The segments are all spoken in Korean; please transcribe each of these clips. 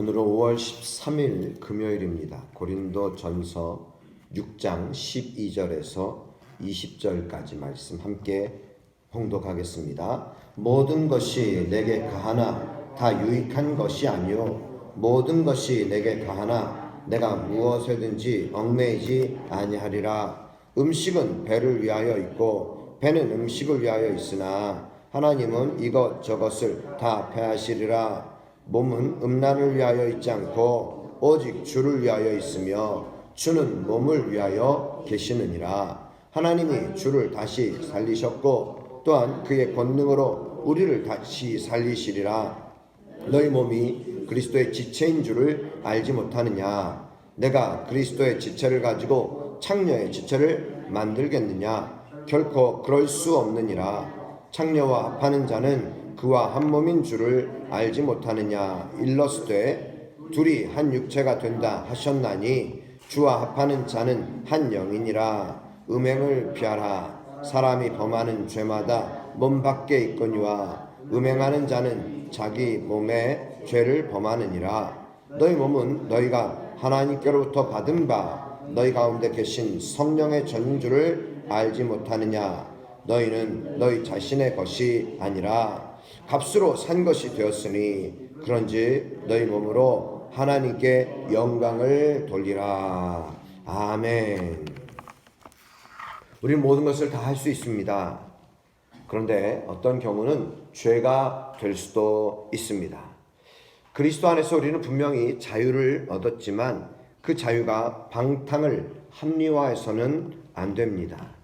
오늘은 5월 13일 금요일입니다. 고린도 전서 6장 12절에서 20절까지 말씀 함께 봉독하겠습니다. 모든 것이 내게 가하나 다 유익한 것이 아니요 모든 것이 내게 가하나 내가 무엇에든지 얽매이지 아니하리라. 음식은 배를 위하여 있고 배는 음식을 위하여 있으나 하나님은 이것저것을 다 패하시리라. 몸은 음란을 위하여 있지 않고 오직 주를 위하여 있으며 주는 몸을 위하여 계시느니라. 하나님이 주를 다시 살리셨고 또한 그의 권능으로 우리를 다시 살리시리라. 너희 몸이 그리스도의 지체인 줄을 알지 못하느냐? 내가 그리스도의 지체를 가지고 창녀의 지체를 만들겠느냐? 결코 그럴 수 없느니라. 창녀와 합하는 자는 그와 한 몸인 줄을 알지 못하느냐? 일러스되 둘이 한 육체가 된다 하셨나니 주와 합하는 자는 한 영이니라. 음행을 피하라. 사람이 범하는 죄마다 몸 밖에 있거니와 음행하는 자는 자기 몸에 죄를 범하느니라. 너희 몸은 너희가 하나님께로부터 받은 바 너희 가운데 계신 성령의 전인 줄을 알지 못하느냐? 너희는 너희 자신의 것이 아니라 값으로 산 것이 되었으니 그런지 너희 몸으로 하나님께 영광을 돌리라. 아멘. 우리는 모든 것을 다 할 수 있습니다. 그런데 어떤 경우는 죄가 될 수도 있습니다. 그리스도 안에서 우리는 분명히 자유를 얻었지만 그 자유가 방탕을 합리화해서는 안 됩니다.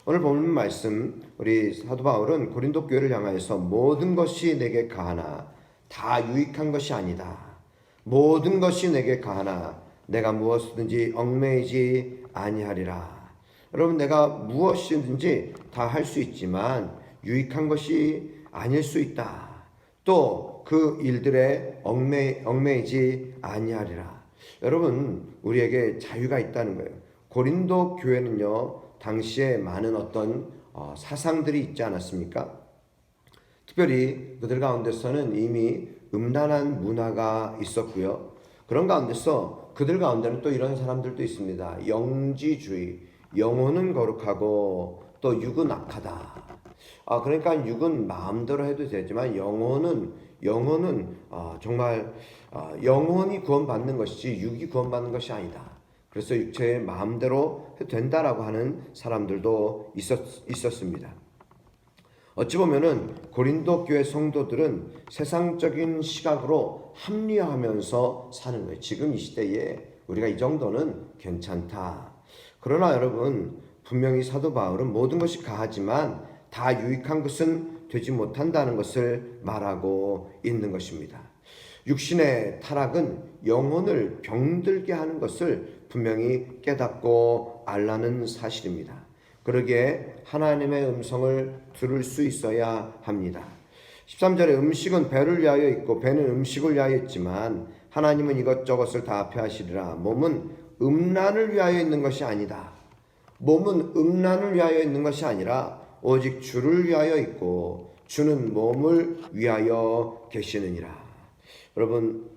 오늘 본문 말씀, 우리 사도 바울은 고린도 교회를 향하여서 모든 것이 내게 가하나 다 유익한 것이 아니다. 모든 것이 내게 가하나 내가 무엇이든지 얽매이지 아니하리라. 여러분, 내가 무엇이든지 다 할 수 있지만 유익한 것이 아닐 수 있다. 또 그 일들에 얽매이지 아니하리라. 여러분, 우리에게 자유가 있다는 거예요. 고린도 교회는요, 당시에 많은 어떤 사상들이 있지 않았습니까? 특별히 그들 가운데서는 이미 음란한 문화가 있었고요. 그런 가운데서 그들 가운데는 또 이런 사람들도 있습니다. 영지주의, 영혼은 거룩하고 또 육은 악하다. 그러니까 육은 마음대로 해도 되지만 영혼은 정말 영혼이 구원받는 것이지 육이 구원받는 것이 아니다. 그래서 육체의 마음대로 해도 된다라고 하는 사람들도 있었습니다. 어찌 보면은 고린도 교회 성도들은 세상적인 시각으로 합리화하면서 사는 거예요. 지금 이 시대에 우리가 이 정도는 괜찮다. 그러나 여러분, 분명히 사도 바울은 모든 것이 가하지만 다 유익한 것은 되지 못한다는 것을 말하고 있는 것입니다. 육신의 타락은 영혼을 병들게 하는 것을 분명히 깨닫고 알라는 사실입니다. 그러기에 하나님의 음성을 들을 수 있어야 합니다. 13절에 음식은 배를 위하여 있고 배는 음식을 위하여 있지만 하나님은 이것저것을 다 패하시리라. 몸은 음란을 위하여 있는 것이 아니다. 몸은 음란을 위하여 있는 것이 아니라 오직 주를 위하여 있고 주는 몸을 위하여 계시느니라. 여러분,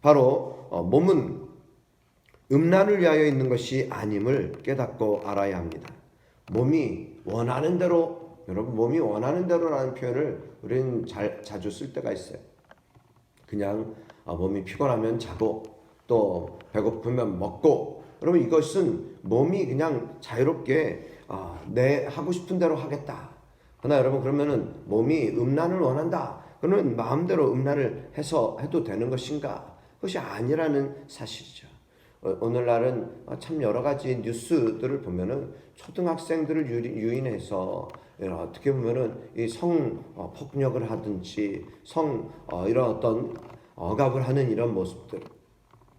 바로 몸은 음란을 위하여 있는 것이 아님을 깨닫고 알아야 합니다. 몸이 원하는 대로, 여러분, 몸이 원하는 대로라는 표현을 우리는 자주 쓸 때가 있어요. 그냥 몸이 피곤하면 자고 또 배고프면 먹고, 여러분, 이것은 몸이 그냥 자유롭게 내 하고 싶은 대로 하겠다. 그러나 여러분, 그러면은 몸이 음란을 원한다. 그러면 마음대로 음란을 해도 되는 것인가? 그것이 아니라는 사실이죠. 오늘날은 참 여러 가지 뉴스들을 보면은 초등학생들을 유인해서 어떻게 보면은 이 성폭력을 하든지 이런 어떤 억압을 하는 이런 모습들,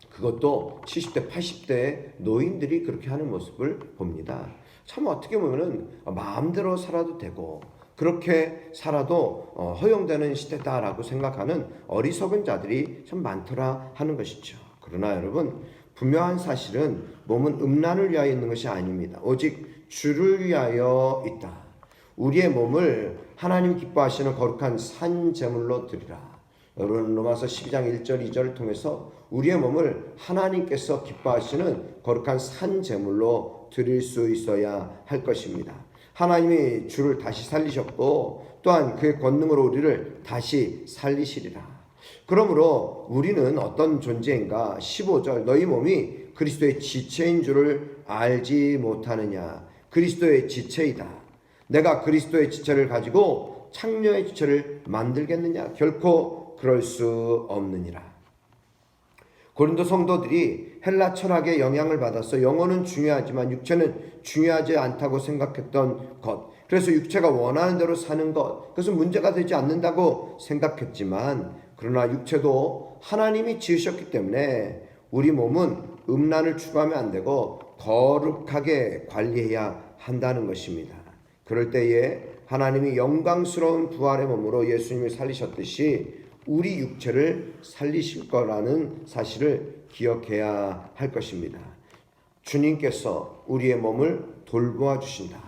그것도 70대 80대 노인들이 그렇게 하는 모습을 봅니다. 참 어떻게 보면은 마음대로 살아도 되고 그렇게 살아도 허용되는 시대다라고 생각하는 어리석은 자들이 참 많더라 하는 것이죠. 그러나 여러분, 분명한 사실은 몸은 음란을 위하여 있는 것이 아닙니다. 오직 주를 위하여 있다. 우리의 몸을 하나님 기뻐하시는 거룩한 산 제물로 드리라. 여러분 로마서 12장 1절 2절을 통해서 우리의 몸을 하나님께서 기뻐하시는 거룩한 산 제물로 드릴 수 있어야 할 것입니다. 하나님이 주를 다시 살리셨고 또한 그의 권능으로 우리를 다시 살리시리라. 그러므로 우리는 어떤 존재인가? 15절 너희 몸이 그리스도의 지체인 줄을 알지 못하느냐. 그리스도의 지체이다. 내가 그리스도의 지체를 가지고 창녀의 지체를 만들겠느냐? 결코 그럴 수 없느니라. 고린도 성도들이 헬라 철학의 영향을 받아서 영혼은 중요하지만 육체는 중요하지 않다고 생각했던 것, 그래서 육체가 원하는 대로 사는 것, 그것은 문제가 되지 않는다고 생각했지만, 그러나 육체도 하나님이 지으셨기 때문에 우리 몸은 음란을 추구하면 안 되고 거룩하게 관리해야 한다는 것입니다. 그럴 때에 하나님이 영광스러운 부활의 몸으로 예수님을 살리셨듯이 우리 육체를 살리실 거라는 사실을 기억해야 할 것입니다. 주님께서 우리의 몸을 돌보아 주신다.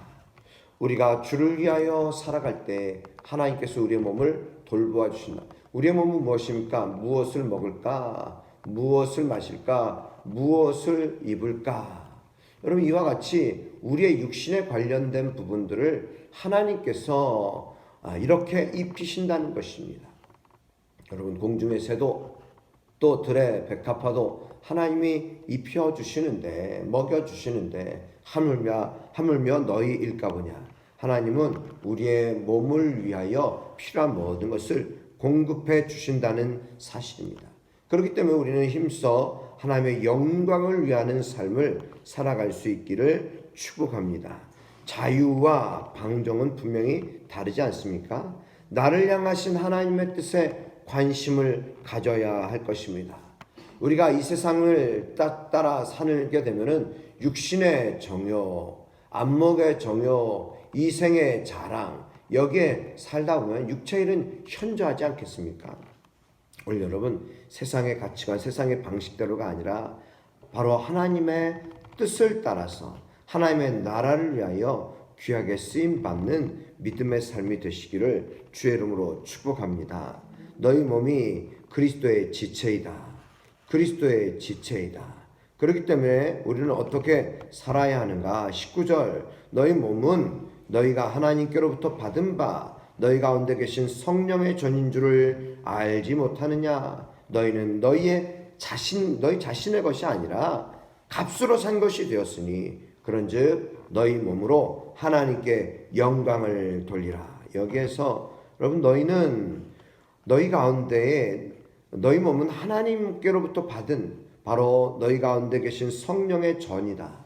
우리가 주를 위하여 살아갈 때 하나님께서 우리의 몸을 돌보아 주신다. 우리의 몸은 무엇입니까? 무엇을 먹을까? 무엇을 마실까? 무엇을 입을까? 여러분, 이와 같이 우리의 육신에 관련된 부분들을 하나님께서 이렇게 입히신다는 것입니다. 여러분, 공중의 새도 또 들의 백합화도 하나님이 입혀주시는데, 먹여주시는데 하물며 너희일까 보냐. 하나님은 우리의 몸을 위하여 필요한 모든 것을 공급해 주신다는 사실입니다. 그렇기 때문에 우리는 힘써 하나님의 영광을 위하는 삶을 살아갈 수 있기를 축복합니다. 자유와 방종은 분명히 다르지 않습니까? 나를 향하신 하나님의 뜻에 관심을 가져야 할 것입니다. 우리가 이 세상을 따라 살게 되면은 육신의 정욕, 안목의 정욕, 이생의 자랑, 여기에 살다 보면 육체의 일은 현저하지 않겠습니까? 오늘 여러분, 세상의 가치관, 세상의 방식대로가 아니라 바로 하나님의 뜻을 따라서 하나님의 나라를 위하여 귀하게 쓰임받는 믿음의 삶이 되시기를 주의 이름으로 축복합니다. 너희 몸이 그리스도의 지체이다. 그리스도의 지체이다. 그렇기 때문에 우리는 어떻게 살아야 하는가? 19절 너희 몸은 너희가 하나님께로부터 받은 바 너희 가운데 계신 성령의 전인 줄을 알지 못하느냐? 너희는 너희 자신의 것이 아니라 값으로 산 것이 되었으니 그런즉 너희 몸으로 하나님께 영광을 돌리라. 여기에서 여러분, 너희 가운데에 너희 몸은 하나님께로부터 받은 바로 너희 가운데 계신 성령의 전이다.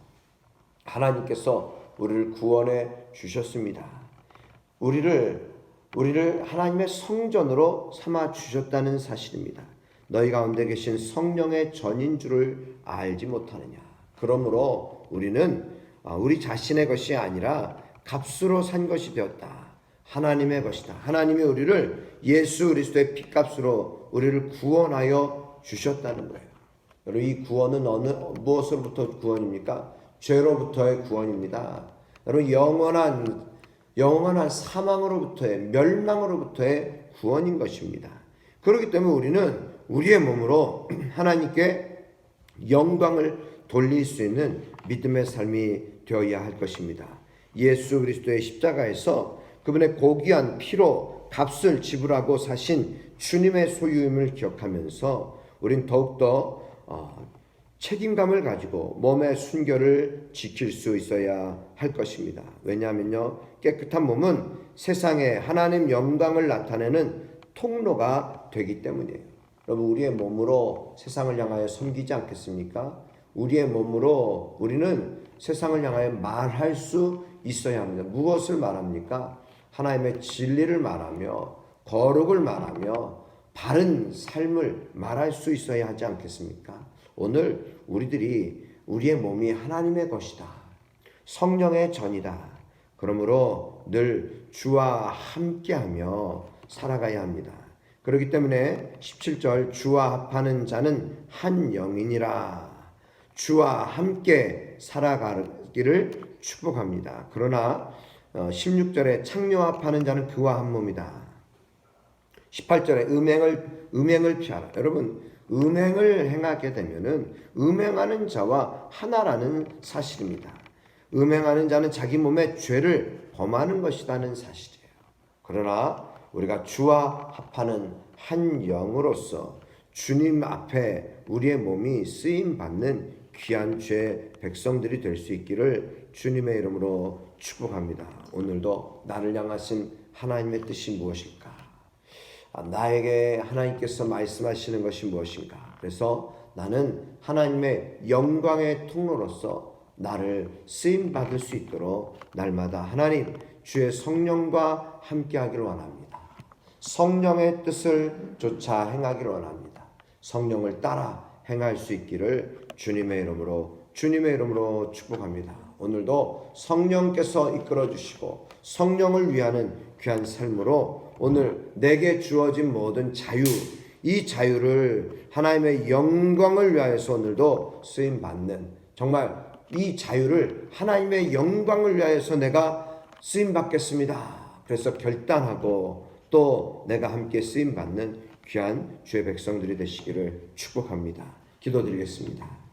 하나님께서 우리를 구원해 주셨습니다. 우리를 하나님의 성전으로 삼아 주셨다는 사실입니다. 너희 가운데 계신 성령의 전인 줄을 알지 못하느냐. 그러므로 우리는 우리 자신의 것이 아니라 값으로 산 것이 되었다. 하나님의 것이다. 하나님이 우리를 예수 그리스도의 피값으로 우리를 구원하여 주셨다는 거예요. 여러분, 이 구원은 무엇으로부터 구원입니까? 죄로부터의 구원입니다. 여러분, 영원한 사망으로부터의, 멸망으로부터의 구원인 것입니다. 그렇기 때문에 우리는 우리의 몸으로 하나님께 영광을 돌릴 수 있는 믿음의 삶이 되어야 할 것입니다. 예수 그리스도의 십자가에서 그분의 고귀한 피로 값을 지불하고 사신 주님의 소유임을 기억하면서 우린 더욱더 책임감을 가지고 몸의 순결을 지킬 수 있어야 할 것입니다. 왜냐하면요, 깨끗한 몸은 세상에 하나님 영광을 나타내는 통로가 되기 때문이에요. 여러분, 우리의 몸으로 세상을 향하여 섬기지 않겠습니까? 우리의 몸으로 우리는 세상을 향하여 말할 수 있어야 합니다. 무엇을 말합니까? 하나님의 진리를 말하며 거룩을 말하며 바른 삶을 말할 수 있어야 하지 않겠습니까? 오늘 우리들이 우리의 몸이 하나님의 것이다. 성령의 전이다. 그러므로 늘 주와 함께하며 살아가야 합니다. 그렇기 때문에 17절 주와 합하는 자는 한 영이니라. 주와 함께 살아가기를 축복합니다. 그러나 16절에 창녀합하는 자는 그와 한 몸이다. 18절에 음행을 피하라. 여러분, 음행을 행하게 되면은 음행하는 자와 하나라는 사실입니다. 음행하는 자는 자기 몸에 죄를 범하는 것이라는 사실이에요. 그러나 우리가 주와 합하는 한 영으로서 주님 앞에 우리의 몸이 쓰임 받는 귀한 죄 백성들이 될 수 있기를 주님의 이름으로 축복합니다. 오늘도 나를 향하신 하나님의 뜻이 무엇일까? 나에게 하나님께서 말씀하시는 것이 무엇인가? 그래서 나는 하나님의 영광의 통로로서 나를 쓰임 받을 수 있도록 날마다 하나님 주의 성령과 함께 하기를 원합니다. 성령의 뜻을 쫓아 행하기를 원합니다. 성령을 따라 행할 수 있기를 주님의 이름으로 축복합니다. 오늘도 성령께서 이끌어 주시고 성령을 위하는 귀한 삶으로 오늘 내게 주어진 모든 자유, 이 자유를 하나님의 영광을 위하여서 오늘도 쓰임 받는, 정말 이 자유를 하나님의 영광을 위하여서 내가 쓰임 받겠습니다. 그래서 결단하고 또 내가 함께 쓰임 받는 귀한 주의 백성들이 되시기를 축복합니다. 기도드리겠습니다.